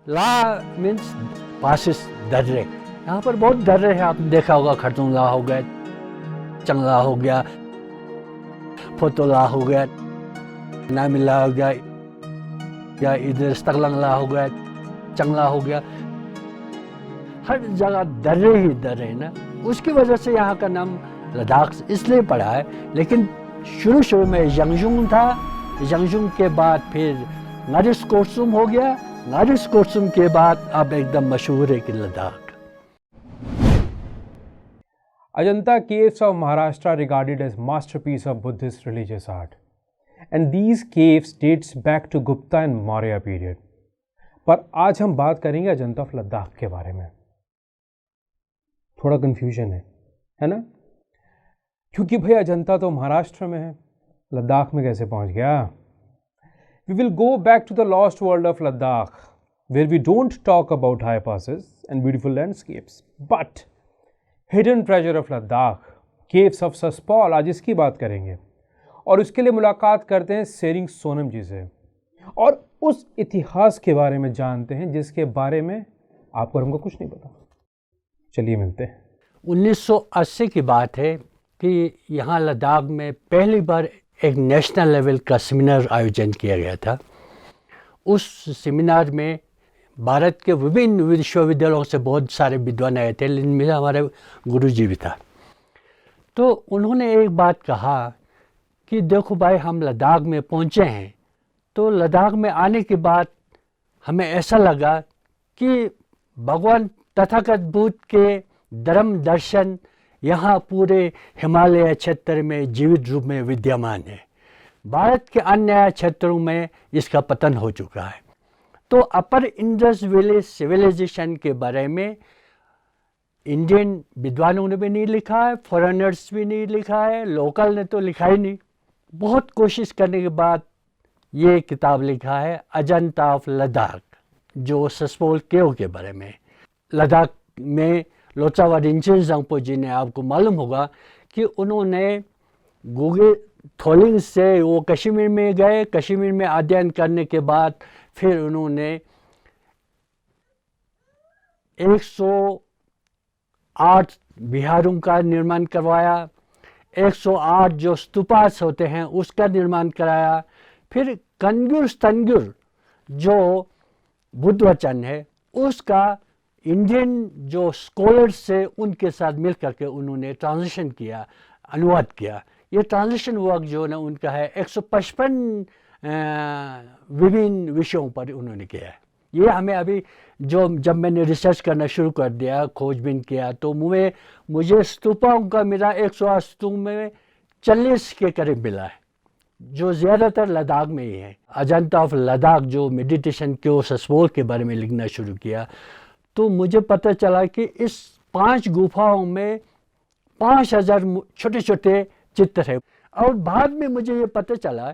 ला means passes दर्रे, यहाँ पर बहुत दर्रे हैं, आपने देखा होगा। खरतुंगला हो गया, चंगला हो गया, फोतोला हो गया, नामिला हो गया, या इधर तगलंगला हो गया, चंगला हो गया। हर जगह दर्रे ही दर्रे है ना, उसकी वजह से यहाँ का नाम लद्दाख इसलिए पड़ा है। लेकिन शुरू में यंगजुंग था, यंगजुंग के बाद फिर नारिस कोर्सुम हो गया, नारिस कोर्सुम के बाद अब एकदम मशहूर है कि Ladakh. Ajanta caves of Maharashtra are regarded as masterpiece of Buddhist religious art, and these caves dates back to Gupta and Maurya period. पर आज हम बात करेंगे अजंता ऑफ लद्दाख के बारे में। थोड़ा कंफ्यूजन है ना? क्योंकि भाई अजंता तो महाराष्ट्र में है, लद्दाख में कैसे पहुंच गया? We will go back to the lost world of Ladakh, where we don't talk about high passes and beautiful landscapes, but hidden treasure of Ladakh, caves of Saspol, आज इसकी बात करेंगे। और उसके लिए मुलाकात करते हैं सेरिंग सोनम जी से और उस इतिहास के बारे में जानते हैं जिसके बारे में आपको और हमको कुछ नहीं पता। चलिए मिलते हैं। 1980 की बात है कि यहाँ लद्दाख में पहली बार एक नेशनल लेवल का सेमिनार आयोजन किया गया था। उस सेमिनार में भारत के विभिन्न विश्वविद्यालयों से बहुत सारे विद्वान आए थे, इनमें हमारे गुरुजी भी था। तो उन्होंने एक बात कहा कि देखो भाई, हम लद्दाख में पहुँचे हैं, तो लद्दाख में आने के बाद हमें ऐसा लगा कि भगवान तथागत बुद्ध के धर्म दर्शन यहाँ पूरे हिमालय क्षेत्र में जीवित रूप में विद्यमान है। भारत के अन्य क्षेत्रों में इसका पतन हो चुका है। तो अपर इंडस वैली सिविलाइजेशन के बारे में इंडियन विद्वानों ने भी नहीं लिखा है, फॉरेनर्स भी नहीं लिखा है, लोकल ने तो लिखा ही नहीं। बहुत कोशिश करने के बाद ये किताब लिखा है अजंता ऑफ लद्दाख, जो सस्पोल केव के बारे में। लद्दाख में लोचावा रिंचेन जंगपो जी ने, आपको मालूम होगा कि उन्होंने गुगे थोलिंग से वो कश्मीर में गए, कश्मीर में अध्ययन करने के बाद फिर उन्होंने 108 विहारों का निर्माण करवाया, 108 जो स्तूपास होते हैं उसका निर्माण कराया। फिर कनगुर स्तनगुर जो बुद्ध वचन है उसका इंडियन जो स्कॉलर्स से उनके साथ मिल करके उन्होंने ट्रांसलेशन किया, अनुवाद किया। ये ट्रांसलेशन वर्क जो है ना उनका है 155 विभिन्न विषयों पर उन्होंने किया है। ये हमें अभी जब मैंने रिसर्च करना शुरू कर दिया, खोजबीन किया, तो मुझे स्तूपों का मेरा 108 स्तूप में 40 के करीब मिला है, जो ज़्यादातर लद्दाख में ही है। अजंता ऑफ लद्दाख जो मेडिटेशन के सस्पोल के बारे में लिखना शुरू किया, तो मुझे पता चला कि इस 5 गुफाओं में 5000 छोटे छोटे चित्र है। और बाद में मुझे ये पता चला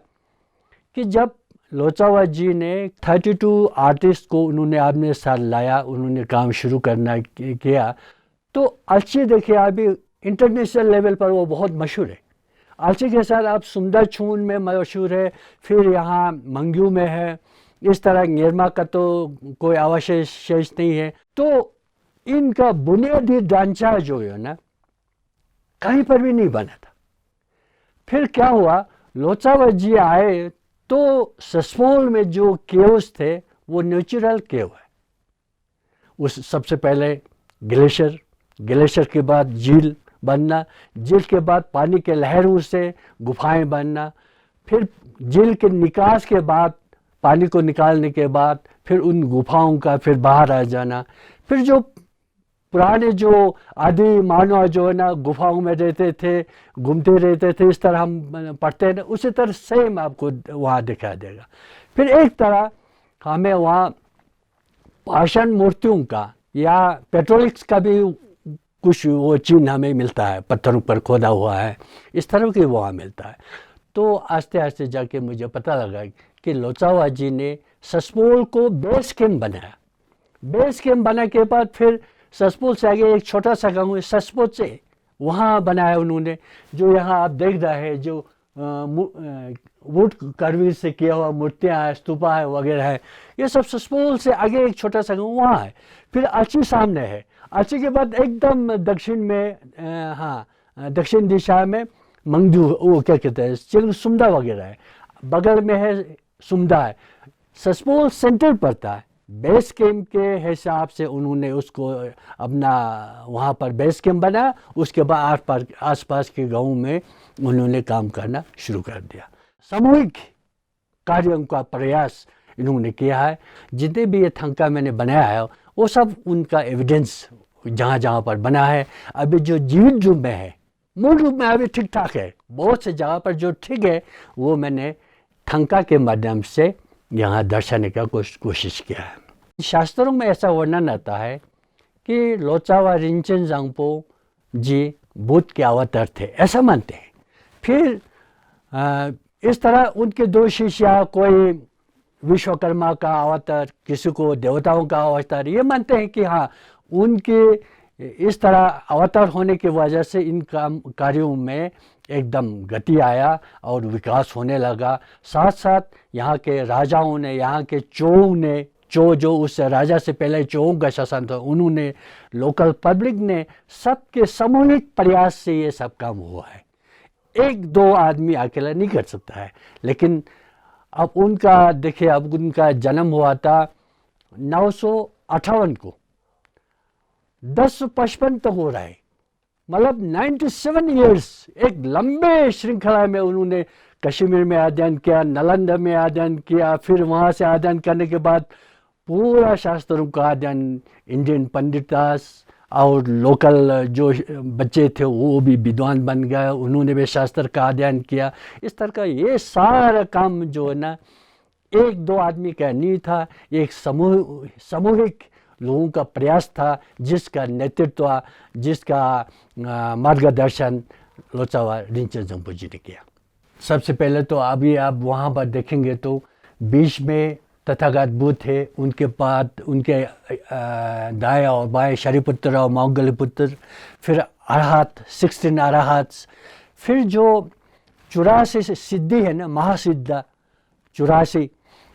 कि जब लोचावा जी ने 32 आर्टिस्ट को उन्होंने अपने साथ लाया, उन्होंने काम शुरू करना किया, तो अलची देखिए अभी इंटरनेशनल लेवल पर वो बहुत मशहूर है। अलची के साथ आप सुंदरछून में मशहूर है, फिर यहाँ मंग्यू में है, इस तरह निर्मा का तो कोई अवशेष नहीं है। तो इनका बुनियादी ढांचा जो है ना कहीं पर भी नहीं बना था। फिर क्या हुआ, लोचावा जी आए तो सस्पोल में जो केव्स थे वो नेचुरल केव है। उस सबसे पहले ग्लेशियर के बाद झील बनना, झील के बाद पानी के लहरों से गुफाएं बनना, फिर झील के निकास के बाद पानी को निकालने के बाद फिर उन गुफाओं का फिर बाहर आ जाना। फिर जो पुराने जो आदि मानव जो है ना गुफाओं में रहते थे, घूमते रहते थे, इस तरह हम पढ़ते हैं, उसी तरह सेम आपको वहाँ दिखाई देगा। फिर एक तरह हमें वहाँ पाषाण मूर्तियों का या पेट्रोलिक्स का भी कुछ वो चिन्ह हमें मिलता है, पत्थरों पर खोदा हुआ है, इस तरह की वहाँ मिलता है। तो आस्ते आस्ते जाके मुझे पता लगा कि लोचावा जी ने सस्पोल को बेस कैंप बनाया। बेस कैंप बनाने के बाद फिर सस्पोल से आगे एक छोटा सा गाँव है सस्पोल से, वहाँ बनाया उन्होंने, जो यहाँ आप देख रहे हैं, जो वुड कार्विंग से किया हुआ मूर्तियाँ हैं, स्तूपा है वगैरह है। ये सब ससपोल से आगे एक छोटा सा गाँव वहाँ है। फिर अची सामने है। अची के बाद एकदम दक्षिण में दक्षिण दिशा में मंगजू, वो क्या कहते हैं, चिलसुमदा वगैरह है। बगल में है सुमदा है। ससपोल सेंटर पड़ता है। बेस कैंप के हिसाब से उन्होंने उसको अपना वहाँ पर बेस कैंप बनाया। उसके बाद आसपास के गाँव में उन्होंने काम करना शुरू कर दिया। सामूहिक कार्यों का प्रयास इन्होंने किया है। जितने भी ये थंका मैंने बनाया है वो सब उनका एविडेंस जहाँ जहाँ पर बना है। अभी जो जीवित रूप में है, मूल रूप में अभी ठीक ठाक है। बहुत से जगह पर जो ठीक है वो मैंने थंका के माध्यम से यहाँ दर्शाने का कोशिश किया है। शास्त्रों में ऐसा वर्णन आता है कि लोचावा रिंचन जांगपो जी बुद्ध के अवतार थे, ऐसा मानते हैं। फिर इस तरह उनके दो शिष्य, कोई विश्वकर्मा का अवतार, किसी को देवताओं का अवतार, ये मानते हैं कि हाँ उनके इस तरह अवतार होने की वजह से इन कार्यों में एकदम गति आया और विकास होने लगा। साथ साथ यहाँ के राजाओं ने, यहाँ के चोओं ने, चो जो उस राजा से पहले चोओं का शासन था, उन्होंने, लोकल पब्लिक ने, सबके सामूहिक प्रयास से ये सब काम हुआ है। एक दो आदमी अकेला नहीं कर सकता है। लेकिन अब उनका देखिए, अब उनका जन्म हुआ था 958 को, 1055 तक हो रहा है, मतलब 97 ईयर्स। एक लंबे श्रृंखला में उन्होंने कश्मीर में अध्ययन किया, नालंदा में अध्ययन किया, फिर वहाँ से अध्ययन करने के बाद पूरा शास्त्रों का अध्ययन, इंडियन पंडितास और लोकल जो बच्चे थे वो भी विद्वान बन गए, उन्होंने भी शास्त्र का अध्ययन किया। इस तरह का ये सारा काम जो है ना, एक दो आदमी का नहीं था, एक सामूहिक लोगों का प्रयास था, जिसका नेतृत्व, जिसका मार्गदर्शन लोचावा रिंचन जांगपो जी ने किया। सबसे पहले तो अभी आप वहाँ पर देखेंगे तो बीच में तथागत बुद्ध थे, उनके बाद उनके दाएं और बाएं शरीपुत्र और मौगलीपुत्र, फिर अरहत, 16 अरहत, फिर जो 84 सिद्धि है ना, महासिद्ध 84,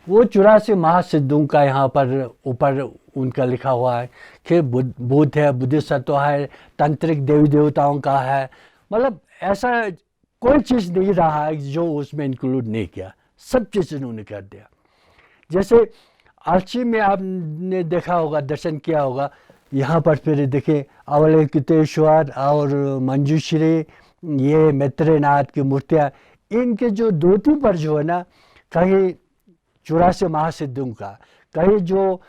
वो 84 महासिद्धों का यहाँ पर ऊपर उनका लिखा हुआ है कि बुद्ध है, बुद्धिस्ट तो है, तांत्रिक देवी देवताओं का है। मतलब ऐसा कोई चीज़ नहीं रहा है जो उसमें इंक्लूड नहीं किया, सब चीज़ उन्होंने कर दिया। जैसे आर्ची में आपने देखा होगा, दर्शन किया होगा, यहाँ पर फिर देखिए अवलोकितेश्वर और मंजूश्री, ये मैत्रेयनाथ की मूर्तियाँ, इनके जो धोती पर जो है ना, कहीं 84 महासिद्धों का, कहीं जो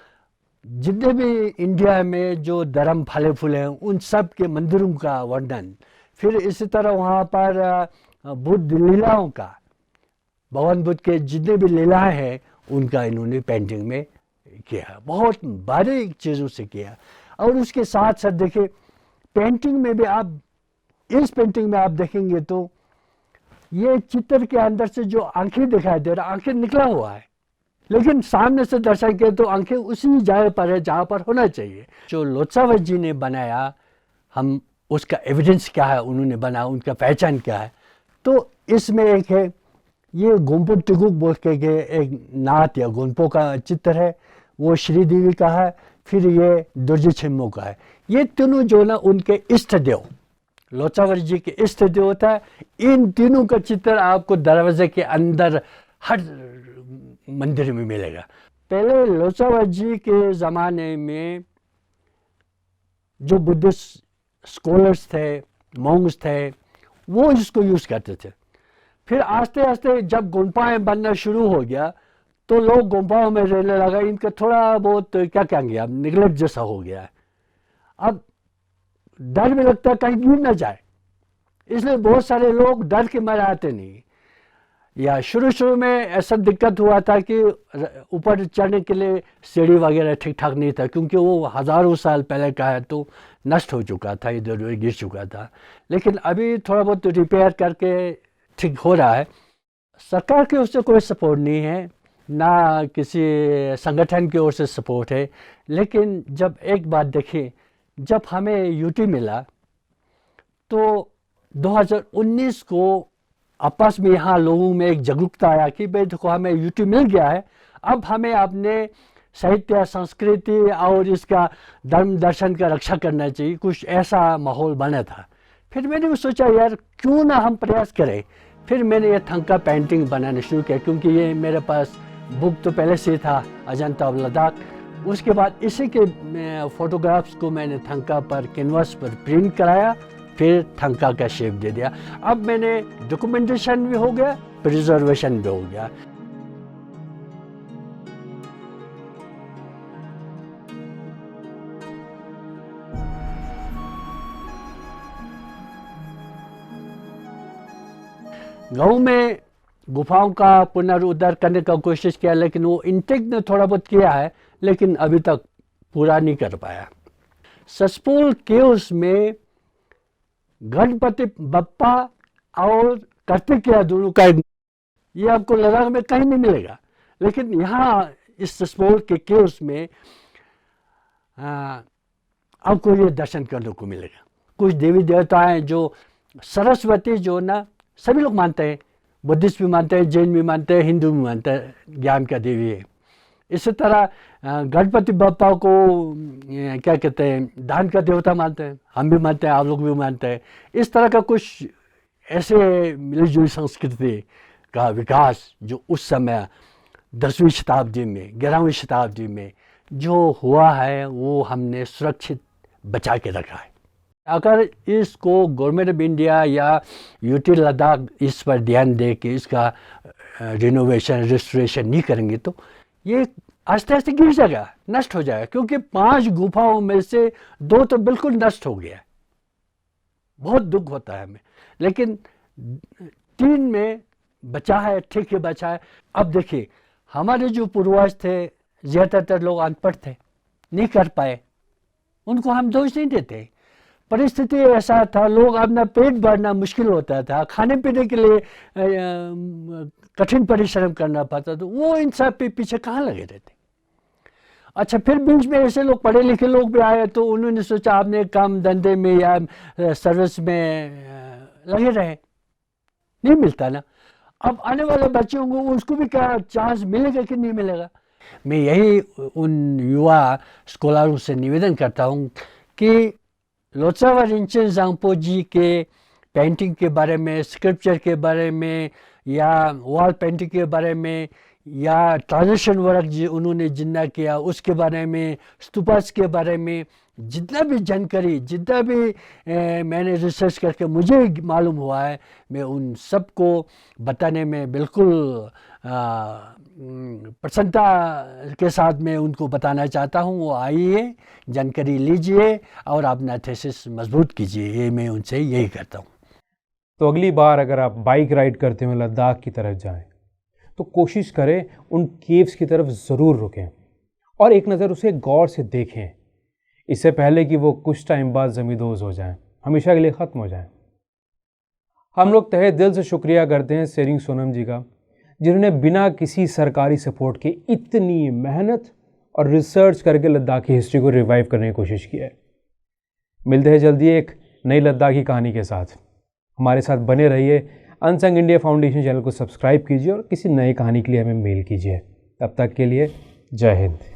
जितने भी इंडिया में जो धर्म फले फूले हैं उन सब के मंदिरों का वर्णन, फिर इसी तरह वहाँ पर बुद्ध लीलाओं का, भगवान बुद्ध के जितने भी लीलाएं हैं उनका इन्होंने पेंटिंग में किया, बहुत बारीक चीज़ों से किया। और उसके साथ साथ देखिए पेंटिंग में भी, आप इस पेंटिंग में आप देखेंगे तो ये चित्र के अंदर से जो आंखें दिखाई दे रहा, आंखें निकला हुआ है, लेकिन सामने से दर्शन किए तो आंखें उसी जगह पर है जहाँ पर होना चाहिए। जो लोचावा जी ने बनाया, हम उसका एविडेंस क्या है उन्होंने बनाया, उनका पहचान क्या है, तो इसमें एक है ये गोम्पो टिकुक बोल के एक नाथ या गोम्पो का चित्र है, वो श्रीदेवी का है, फिर ये दुर्जी छिम्मो का है। ये तीनों जो ना उनके इष्ट देव, लोचावा जी के इष्ट देवता है। इन तीनों का चित्र आपको दरवाजे के अंदर हर मंदिर में मिलेगा। पहले लोचावा जी के ज़माने में जो बुद्धिस्ट स्कॉलर्स थे, मॉन्क्स थे, वो इसको यूज़ करते थे। फिर आस्ते आस्ते जब गुम्फाएं बनना शुरू हो गया तो लोग गुम्फाओं में रहने लगा, इनका थोड़ा बहुत क्या कहेंगे, अब निगलेक्ट जैसा हो गया है। अब डर भी लगता है कहीं गिर ना जाए, इसलिए बहुत सारे लोग डर के मारे आते नहीं। या शुरू में ऐसा दिक्कत हुआ था कि ऊपर चढ़ने के लिए सीढ़ी वगैरह ठीक ठाक नहीं था, क्योंकि वो हज़ारों साल पहले का है तो नष्ट हो चुका था, इधर उधर गिर चुका था। लेकिन अभी थोड़ा बहुत रिपेयर करके ठीक हो रहा है। सरकार की ओर से कोई सपोर्ट नहीं है, ना किसी संगठन की ओर से सपोर्ट है। लेकिन जब एक बात देखिए, जब हमें यूटी मिला तो 2019 को आपस में यहाँ लोगों में एक जागरूकता आया कि भाई देखो हमें यूट्यूब मिल गया है, अब हमें अपने साहित्य, संस्कृति और इसका धर्म दर्शन का रक्षा करना चाहिए। कुछ ऐसा माहौल बना था। फिर मैंने सोचा यार क्यों ना हम प्रयास करें। फिर मैंने ये थंका पेंटिंग बनाना शुरू किया, क्योंकि ये मेरे पास बुक तो पहले से था अजंता और लद्दाख। उसके बाद इसी के फोटोग्राफ्स को मैंने थंका पर कैनवास पर प्रिंट कराया, फिर थंका का शेप दे दिया। अब मैंने डॉक्यूमेंटेशन भी हो गया, प्रिजर्वेशन भी हो गया। गाँव में गुफाओं का पुनरुद्धार करने का कोशिश किया, लेकिन वो इंटेक ने थोड़ा बहुत किया है, लेकिन अभी तक पूरा नहीं कर पाया। सचपोल केव्स में गणपति बप्पा और कार्तिकेय दोनों का ये आपको लद्दाख में कहीं नहीं मिलेगा, लेकिन यहाँ इस सचपोल के केव्स में आपको ये दर्शन करने को मिलेगा। कुछ देवी देवता हैं जो सरस्वती जो ना सभी लोग मानते हैं, बुद्धिस्ट भी मानते हैं, जैन भी मानते हैं, हिंदू भी मानते हैं, ज्ञान का देवी है। इसी तरह गणपति बप्पा को क्या कहते हैं, दान का देवता मानते हैं, हम भी मानते हैं, आप लोग भी मानते हैं। इस तरह का कुछ ऐसे मिलीजुली संस्कृति का विकास जो उस समय 10वीं शताब्दी में, 11वीं शताब्दी में जो हुआ है वो हमने सुरक्षित बचा के रखा है। अगर इसको गवर्नमेंट ऑफ इंडिया या यूटी लद्दाख इस पर ध्यान दे के इसका रिनोवेशन, रिस्टोरेशन नहीं करेंगे तो ये आस्ते आस्ते गिर जाएगा, नष्ट हो जाएगा। क्योंकि 5 गुफाओं में से 2 तो बिल्कुल नष्ट हो गया। बहुत दुख होता है हमें, लेकिन 3 में बचा है, ठीक है बचा है। अब देखिए हमारे जो पूर्वज थे ज़्यादातर लोग अनपढ़ थे, नहीं कर पाए, उनको हम दोष नहीं देते। परिस्थिति ऐसा था, लोग अपना पेट भरना मुश्किल होता था, खाने पीने के लिए कठिन परिश्रम करना पड़ता, तो वो इन सब पे पीछे कहाँ लगे रहते। अच्छा, फिर बीच में ऐसे लोग पढ़े लिखे लोग भी आए, तो उन्होंने सोचा आपने काम धंधे में या सर्विस में लगे रहे, नहीं मिलता ना। अब आने वाले बच्चों को उसको भी क्या चांस मिलेगा कि नहीं मिलेगा। मैं यही उन युवा स्कॉलरों से निवेदन करता हूँ कि लोत्सावा रिंचेन जांगपो जी के पेंटिंग के बारे में, स्क्रिप्चर के बारे में, या वॉल पेंटिंग के बारे में, या ट्रांजिशन वर्क जो उन्होंने जितना किया उसके बारे में, स्तूपास के बारे में जितना भी जानकारी, जितना भी मैंने रिसर्च करके मुझे मालूम हुआ है, मैं उन सब को बताने में बिल्कुल प्रसन्नता के साथ मैं उनको बताना चाहता हूँ। वो आइए, जानकारी लीजिए और अपना थीसिस मजबूत कीजिए, ये मैं उनसे यही करता हूँ। तो अगली बार अगर आप बाइक राइड करते हुए लद्दाख की तरफ जाएं तो कोशिश करें उन केव्स की तरफ ज़रूर रुकें और एक नज़र उसे गौर से देखें, इससे पहले कि वो कुछ टाइम बाद ज़मींदोज़ हो जाएं, हमेशा के लिए ख़त्म हो जाएं। हम लोग तहे दिल से शुक्रिया करते हैं सेरिंग सोनम जी का, जिन्होंने बिना किसी सरकारी सपोर्ट के इतनी मेहनत और रिसर्च करके लद्दाख की हिस्ट्री को रिवाइव करने की कोशिश की है। मिलते हैं जल्दी एक नई लद्दाखी कहानी के साथ। हमारे साथ बने रहिए। अनसंग इंडिया फाउंडेशन चैनल को सब्सक्राइब कीजिए और किसी नई कहानी के लिए हमें मेल कीजिए। तब तक के लिए जय हिंद।